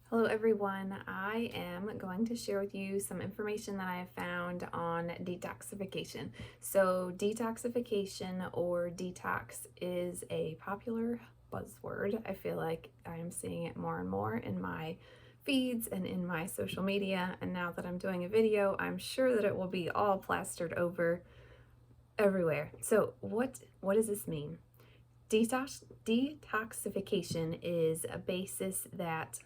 Hello everyone, I am going to share with you some information that I have found on detoxification. So detoxification or detox is a popular buzzword. I feel like I'm seeing it more and more in my feeds and in my social media, and now that I'm doing a video, I'm sure that it will be all plastered over everywhere. So what does this mean? Detoxification is a basis that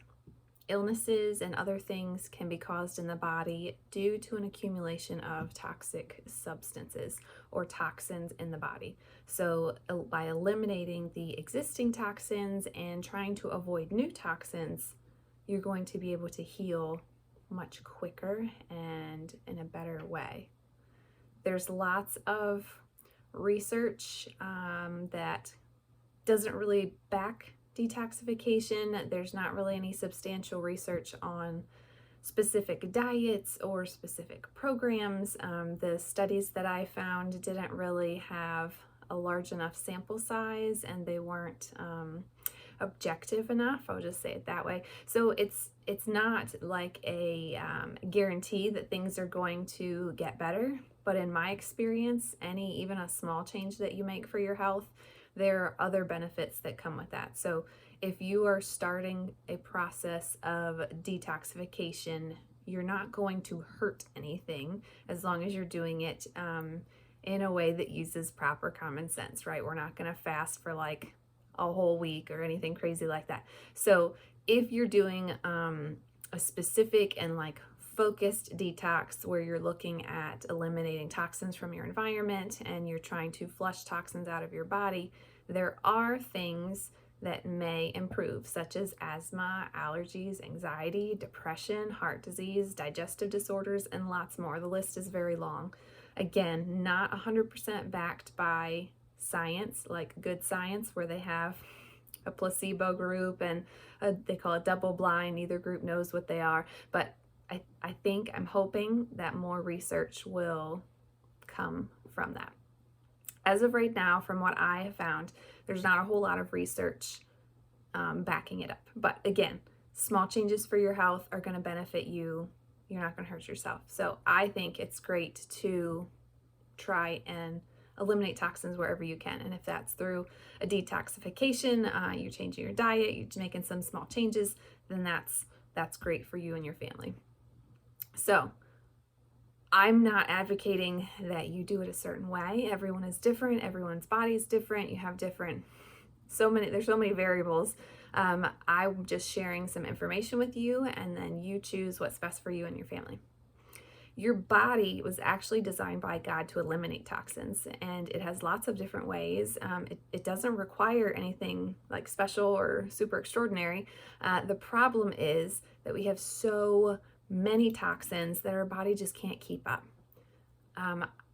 illnesses and other things can be caused in the body due to an accumulation of toxic substances or toxins in the body. So by eliminating the existing toxins and trying to avoid new toxins, you're going to be able to heal much quicker and in a better way. There's lots of research that doesn't really back detoxification. There's not really any substantial research on specific diets or specific programs. The studies that I found didn't really have a large enough sample size, and they weren't objective enough. I'll just say it that way. So it's not like a guarantee that things are going to get better. But in my experience, even a small change that you make for your health, there are other benefits that come with that. So if you are starting a process of detoxification, you're not going to hurt anything as long as you're doing it in a way that uses proper common sense, right? We're not going to fast for like a whole week or anything crazy like that. So if you're doing a specific and like focused detox where you're looking at eliminating toxins from your environment and you're trying to flush toxins out of your body, there are things that may improve, such as asthma, allergies, anxiety, depression, heart disease, digestive disorders, and lots more. The list is very long. Again, not 100% backed by science, like good science, where they have a placebo group and they call it double blind. Neither group knows what they are, but I'm hoping that more research will come from that. As of right now, from what I have found, there's not a whole lot of research backing it up. But again, small changes for your health are going to benefit you. You're not going to hurt yourself. So I think it's great to try and eliminate toxins wherever you can. And if that's through a detoxification, you're changing your diet, you're making some small changes, then that's great for you and your family. So I'm not advocating that you do it a certain way. Everyone is different. Everyone's body is different. You have there's so many variables. I'm just sharing some information with you, and then you choose what's best for you and your family. Your body was actually designed by God to eliminate toxins, and it has lots of different ways. It doesn't require anything like special or super extraordinary. The problem is that we have so many toxins that our body just can't keep up.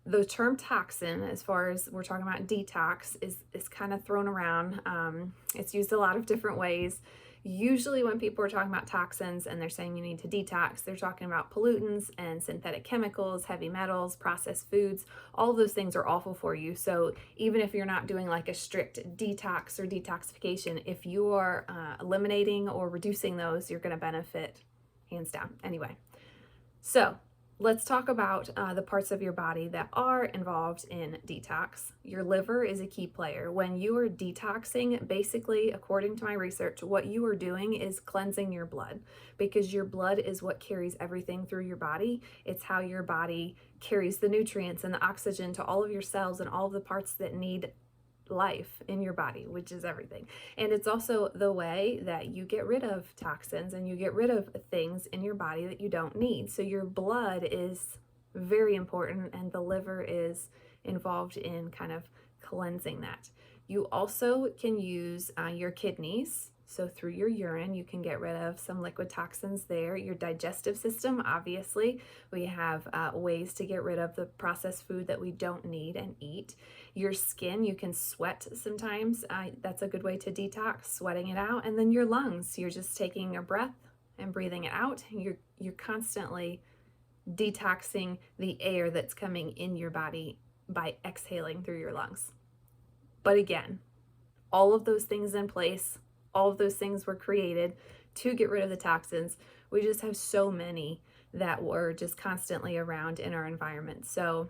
The term toxin, as far as we're talking about detox, is kind of thrown around. It's used a lot of different ways. Usually when people are talking about toxins and they're saying you need to detox, they're talking about pollutants and synthetic chemicals, heavy metals, processed foods. All of those things are awful for you. So even if you're not doing like a strict detox or detoxification, if you are eliminating or reducing those, you're going to benefit hands down. Anyway, so let's talk about the parts of your body that are involved in detox. Your liver is a key player. When you are detoxing, basically, according to my research, what you are doing is cleansing your blood, because your blood is what carries everything through your body. It's how your body carries the nutrients and the oxygen to all of your cells and all of the parts that need life in your body, which is everything. And it's also the way that you get rid of toxins and you get rid of things in your body that you don't need. So your blood is very important, and the liver is involved in kind of cleansing that. You also can use your kidneys. So through your urine, you can get rid of some liquid toxins there. Your digestive system, obviously, we have ways to get rid of the processed food that we don't need and eat. Your skin, you can sweat sometimes. That's a good way to detox, sweating it out. And then your lungs, you're just taking a breath and breathing it out. You're constantly detoxing the air that's coming in your body by exhaling through your lungs. But again, all of those things in place All of those things were created to get rid of the toxins. We just have so many that were just constantly around in our environment. So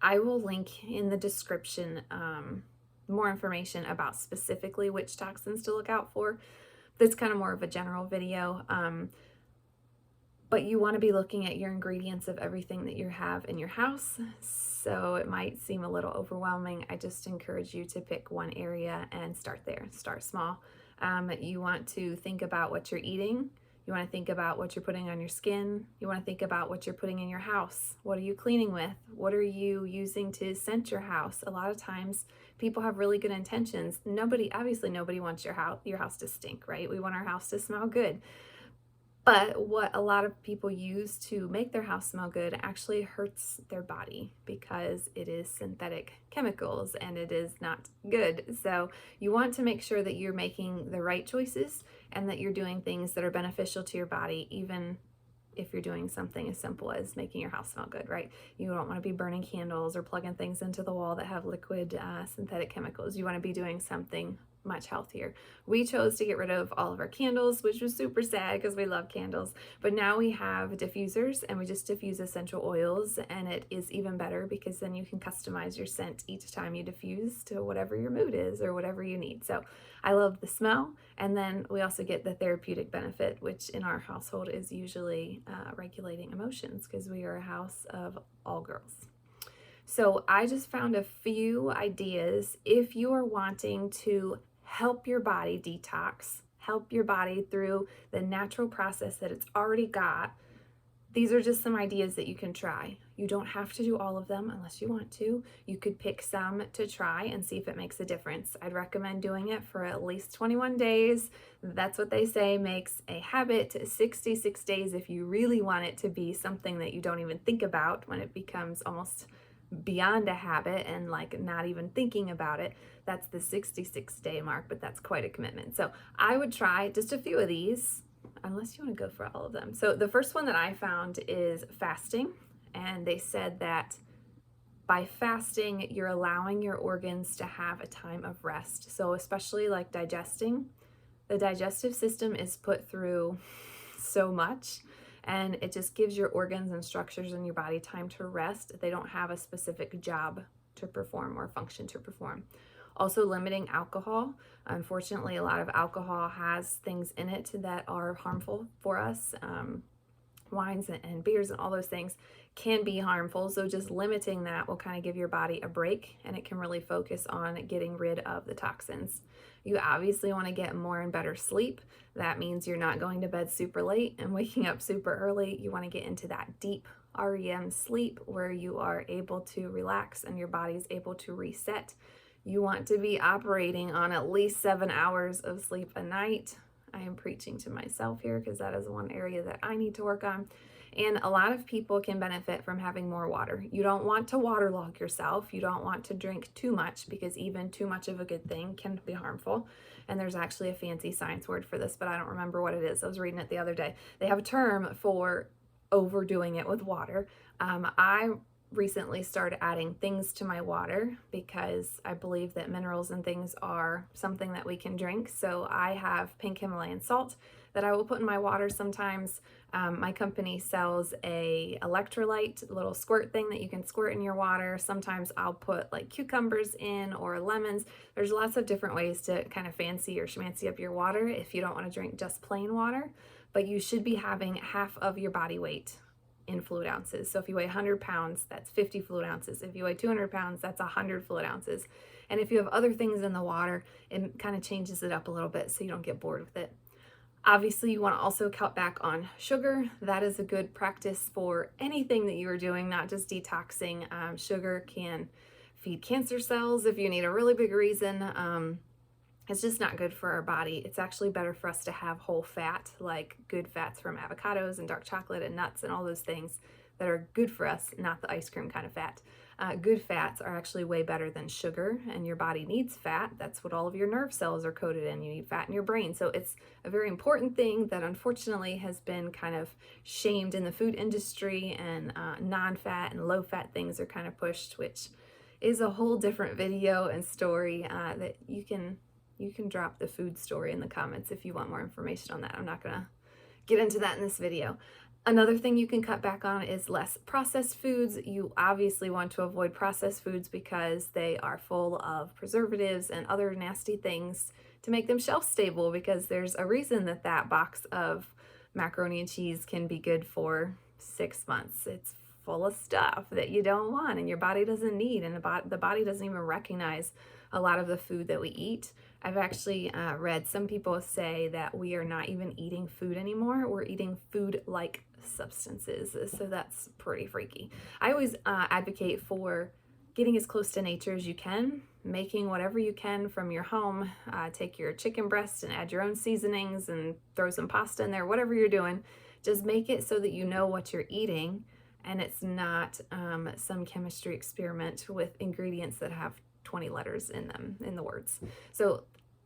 I will link in the description more information about specifically which toxins to look out for. That's kind of more of a general video. But you want to be looking at your ingredients of everything that you have in your house. So it might seem a little overwhelming. I just encourage you to pick one area and start there. Start small. You want to think about what you're eating. You want to think about what you're putting on your skin. You want to think about what you're putting in your house. What are you cleaning with? What are you using to scent your house? A lot of times people have really good intentions. Obviously nobody wants your house to stink, right? We want our house to smell good. But what a lot of people use to make their house smell good actually hurts their body because it is synthetic chemicals and it is not good. So you want to make sure that you're making the right choices and that you're doing things that are beneficial to your body, even if you're doing something as simple as making your house smell good, right? You don't want to be burning candles or plugging things into the wall that have liquid synthetic chemicals. You want to be doing something much healthier. We chose to get rid of all of our candles, which was super sad because we love candles. But now we have diffusers and we just diffuse essential oils, and it is even better because then you can customize your scent each time you diffuse to whatever your mood is or whatever you need. So I love the smell, and then we also get the therapeutic benefit, which in our household is usually regulating emotions because we are a house of all girls. So I just found a few ideas if you are wanting to help your body detox, help your body through the natural process that it's already got. These are just some ideas that you can try. You don't have to do all of them unless you want to. You could pick some to try and see if it makes a difference. I'd recommend doing it for at least 21 days. That's what they say makes a habit. 66 days if you really want it to be something that you don't even think about, when it becomes almost beyond a habit and like not even thinking about it. That's the 66-day mark, but that's quite a commitment. So I would try just a few of these, unless you want to go for all of them. So the first one that I found is fasting, and they said that by fasting, you're allowing your organs to have a time of rest. So especially like digesting, the digestive system is put through so much, and it just gives your organs and structures in your body time to rest. They don't have a specific job to perform or function to perform. Also limiting alcohol. Unfortunately, a lot of alcohol has things in it that are harmful for us. Wines and beers and all those things can be harmful. So just limiting that will kind of give your body a break, and it can really focus on getting rid of the toxins. You obviously want to get more and better sleep. That means you're not going to bed super late and waking up super early. You want to get into that deep REM sleep where you are able to relax and your body's able to reset. You want to be operating on at least 7 hours of sleep a night. I am preaching to myself here because that is one area that I need to work on. And a lot of people can benefit from having more water. You don't want to waterlog yourself. You don't want to drink too much, because even too much of a good thing can be harmful. And there's actually a fancy science word for this, but I don't remember what it is. I was reading it the other day. They have a term for overdoing it with water. I recently started adding things to my water because I believe that minerals and things are something that we can drink. So I have pink Himalayan salt that I will put in my water sometimes. My company sells a electrolyte little squirt thing that you can squirt in your water. Sometimes I'll put like cucumbers in or lemons. There's lots of different ways to kind of fancy or schmancy up your water if you don't want to drink just plain water, but you should be having half of your body weight in fluid ounces. So if you weigh 100 pounds, that's 50 fluid ounces. If you weigh 200 pounds, that's 100 fluid ounces. And if you have other things in the water, it kind of changes it up a little bit so you don't get bored with it. Obviously, you want to also cut back on sugar. That is a good practice for anything that you are doing, not just detoxing. Sugar can feed cancer cells if you need a really big reason. It's just not good for our body. It's actually better for us to have whole fat, like good fats from avocados and dark chocolate and nuts and all those things that are good for us, not the ice cream kind of fat. Good fats are actually way better than sugar, and your body needs fat. That's what all of your nerve cells are coated in. You need fat in your brain. So it's a very important thing that unfortunately has been kind of shamed in the food industry, and non-fat and low-fat things are kind of pushed, which is a whole different video and story that you can You can drop the food story in the comments if you want more information on that. I'm not gonna get into that in this video. Another thing you can cut back on is less processed foods. You obviously want to avoid processed foods because they are full of preservatives and other nasty things to make them shelf stable, because there's a reason that that box of macaroni and cheese can be good for 6 months. It's full of stuff that you don't want and your body doesn't need, and the body doesn't even recognize a lot of the food that we eat. I've actually read some people say that we are not even eating food anymore. We're eating food-like substances. So that's pretty freaky. I always advocate for getting as close to nature as you can, making whatever you can from your home. Take your chicken breast and add your own seasonings and throw some pasta in there, whatever you're doing. Just make it so that you know what you're eating and it's not some chemistry experiment with ingredients that have 20 letters in them, in the words. So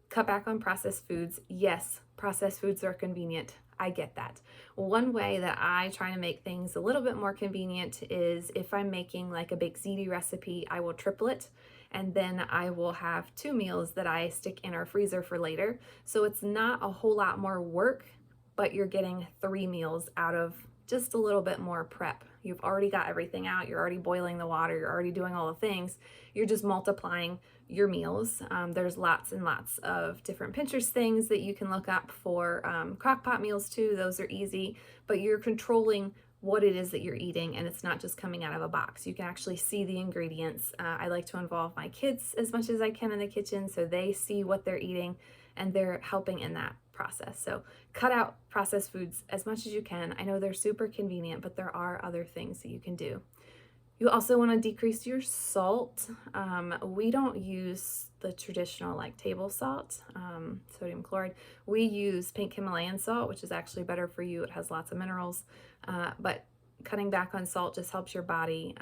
cut back on processed foods. Yes, processed foods are convenient. I get that. One way that I try to make things a little bit more convenient is if I'm making like a baked ziti recipe, I will triple it, and then I will have 2 meals that I stick in our freezer for later. So it's not a whole lot more work, but you're getting 3 meals out of just a little bit more prep. You've already got everything out. You're already boiling the water. You're already doing all the things. You're just multiplying your meals. There's lots and lots of different Pinterest things that you can look up for crock pot meals too. Those are easy, but you're controlling what it is that you're eating, and it's not just coming out of a box. You can actually see the ingredients. I like to involve my kids as much as I can in the kitchen so they see what they're eating and they're helping in that process. So cut out processed foods as much as you can. I know they're super convenient, but there are other things that you can do. You also want to decrease your salt. We don't use the traditional like table salt, sodium chloride. We use pink Himalayan salt, which is actually better for you. It has lots of minerals, but cutting back on salt just helps your body.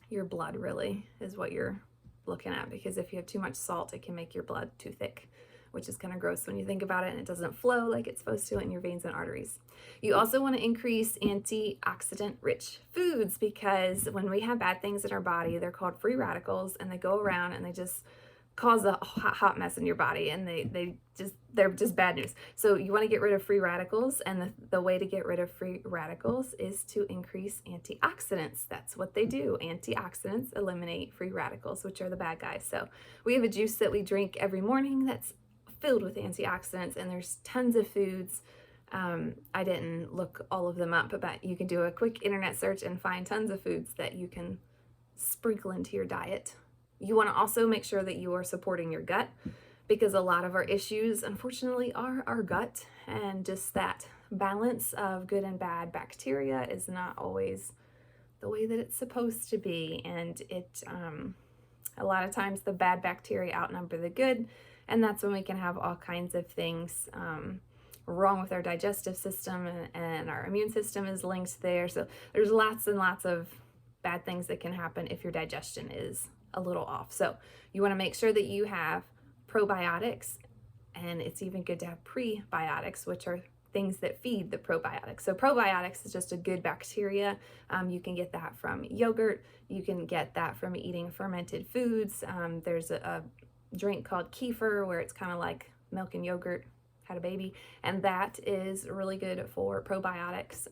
Your blood really is what you're looking at, because if you have too much salt, it can make your blood too thick, which is kind of gross when you think about it, and it doesn't flow like it's supposed to in your veins and arteries. You also want to increase antioxidant rich foods, because when we have bad things in our body, they're called free radicals, and they go around and they just cause a hot mess in your body, and they're just bad news. So you want to get rid of free radicals, and the way to get rid of free radicals is to increase antioxidants. That's what they do. Antioxidants eliminate free radicals, which are the bad guys. So we have a juice that we drink every morning that's filled with antioxidants, and there's tons of foods. I didn't look all of them up, but you can do a quick internet search and find tons of foods that you can sprinkle into your diet. You want to also make sure that you are supporting your gut, because a lot of our issues, unfortunately, are our gut, and just that balance of good and bad bacteria is not always the way that it's supposed to be, and a lot of times the bad bacteria outnumber the good, and that's when we can have all kinds of things wrong with our digestive system, and our immune system is linked there. So there's lots and lots of bad things that can happen if your digestion is a little off. So you want to make sure that you have probiotics, and it's even good to have prebiotics, which are things that feed the probiotics. So probiotics is just a good bacteria. You can get that from yogurt. You can get that from eating fermented foods. There's a drink called kefir where it's kind of like milk and yogurt had a baby, and that is really good for probiotics.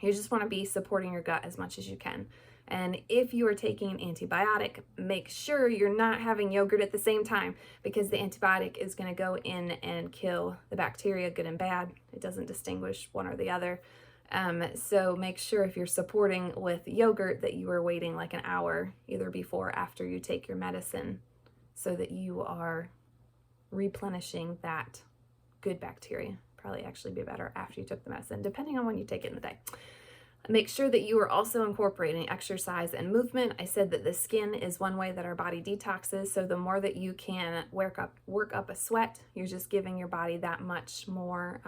You just want to be supporting your gut as much as you can. And if you are taking an antibiotic, make sure you're not having yogurt at the same time, because the antibiotic is going to go in and kill the bacteria, good and bad. It doesn't distinguish one or the other. So make sure if you're supporting with yogurt that you are waiting like an hour, either before or after you take your medicine, so that you are replenishing that good bacteria. Probably actually be better after you took the medicine, depending on when you take it in the day. Make sure that you are also incorporating exercise and movement. I said that the skin is one way that our body detoxes, so the more that you can work up a sweat, you're just giving your body that much more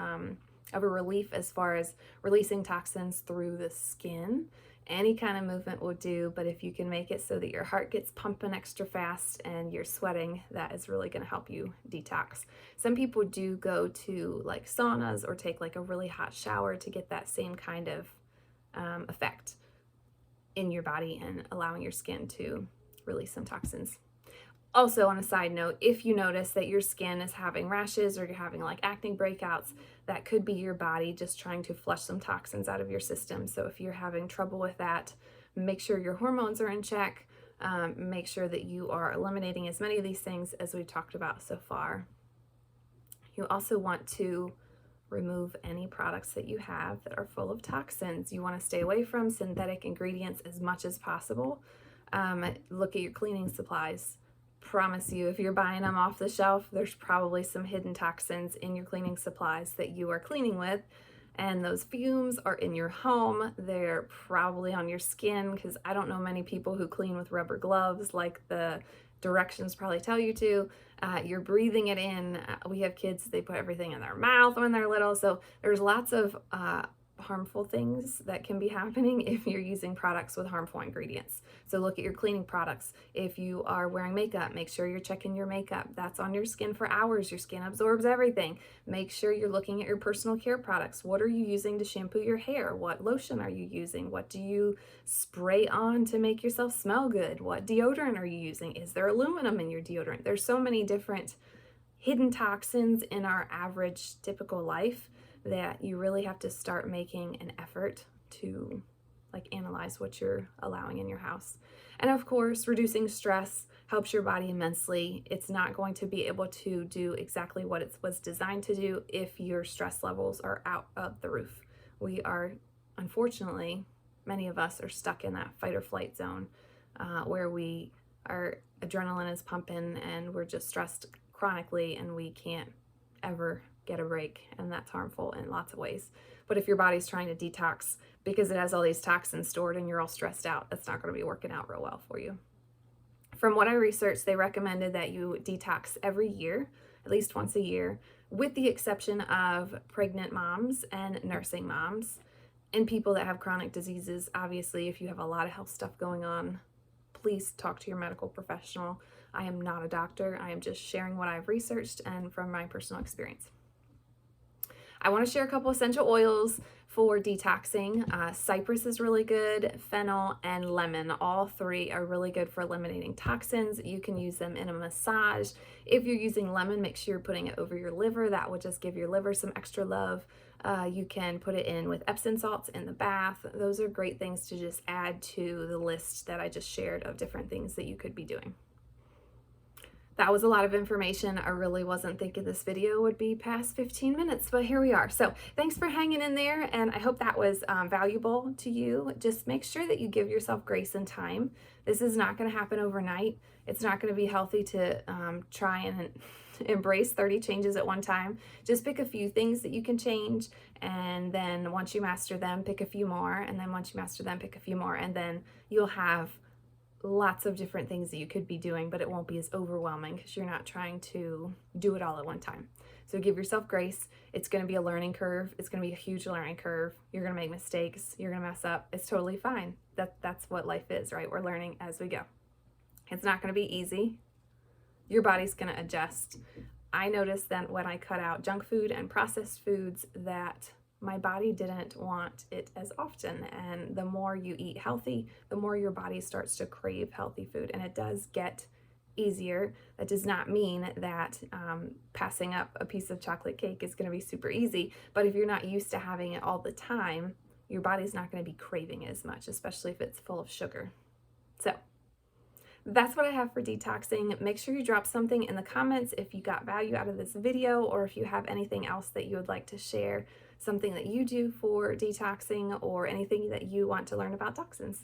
of a relief as far as releasing toxins through the skin. Any kind of movement will do, but if you can make it so that your heart gets pumping extra fast and you're sweating, that is really going to help you detox. Some people do go to like saunas or take like a really hot shower to get that same kind of effect in your body and allowing your skin to release some toxins. Also, on a side note, if you notice that your skin is having rashes or you're having like acne breakouts, that could be your body just trying to flush some toxins out of your system. So if you're having trouble with that, make sure your hormones are in check. Make sure that you are eliminating as many of these things as we've talked about so far. You also want to remove any products that you have that are full of toxins. You want to stay away from synthetic ingredients as much as possible. Look at your cleaning supplies. Promise you, if you're buying them off the shelf, there's probably some hidden toxins in your cleaning supplies that you are cleaning with. And those fumes are in your home. They're probably on your skin, because I don't know many people who clean with rubber gloves like the directions probably tell you to. You're breathing it in. We have kids, they put everything in their mouth when they're little. So there's lots of harmful things that can be happening if you're using products with harmful ingredients. So look at your cleaning products. If you are wearing makeup, make sure you're checking your makeup. That's on your skin for hours. Your skin absorbs everything. Make sure you're looking at your personal care products. What are you using to shampoo your hair? What lotion are you using? What do you spray on to make yourself smell good? What deodorant are you using? Is there aluminum in your deodorant? There's so many different hidden toxins in our average typical life that you really have to start making an effort to like analyze what you're allowing in your house. And of course, reducing stress helps your body immensely. It's not going to be able to do exactly what it was designed to do if your stress levels are out of the roof. We are, unfortunately, many of us are stuck in that fight or flight zone where our adrenaline is pumping and we're just stressed chronically and we can't ever get a break, and that's harmful in lots of ways. But if your body's trying to detox because it has all these toxins stored and you're all stressed out, that's not going to be working out real well for you. From what I researched, they recommended that you detox every year, at least once a year, with the exception of pregnant moms and nursing moms and people that have chronic diseases. Obviously, if you have a lot of health stuff going on, please talk to your medical professional. I am not a doctor. I am just sharing what I've researched and from my personal experience. I want to share a couple essential oils for detoxing. Cypress is really good, fennel, and lemon. All three are really good for eliminating toxins. You can use them in a massage. If you're using lemon, make sure you're putting it over your liver. That will just give your liver some extra love. You can put it in with Epsom salts in the bath. Those are great things to just add to the list that I just shared of different things that you could be doing. That was a lot of information. I really wasn't thinking this video would be past 15 minutes, but here we are. So thanks for hanging in there, and I hope that was valuable to you. Just make sure that you give yourself grace and time. This is not going to happen overnight. It's not going to be healthy to try and embrace 30 changes at one time. Just pick a few things that you can change, and then once you master them, pick a few more, and then once you master them, pick a few more, and then you'll have lots of different things that you could be doing, but it won't be as overwhelming because you're not trying to do it all at one time. So give yourself grace. It's going to be a learning curve. It's going to be a huge learning curve. You're going to make mistakes. You're going to mess up. It's totally fine. That's what life is, right? We're learning as we go. It's not going to be easy. Your body's going to adjust. I noticed that when I cut out junk food and processed foods that my body didn't want it as often. And the more you eat healthy, the more your body starts to crave healthy food. And it does get easier. That does not mean that passing up a piece of chocolate cake is going to be super easy. But if you're not used to having it all the time, your body's not going to be craving it as much, especially if it's full of sugar. So that's what I have for detoxing. Make sure you drop something in the comments if you got value out of this video, or if you have anything else that you would like to share, something that you do for detoxing, or anything that you want to learn about toxins.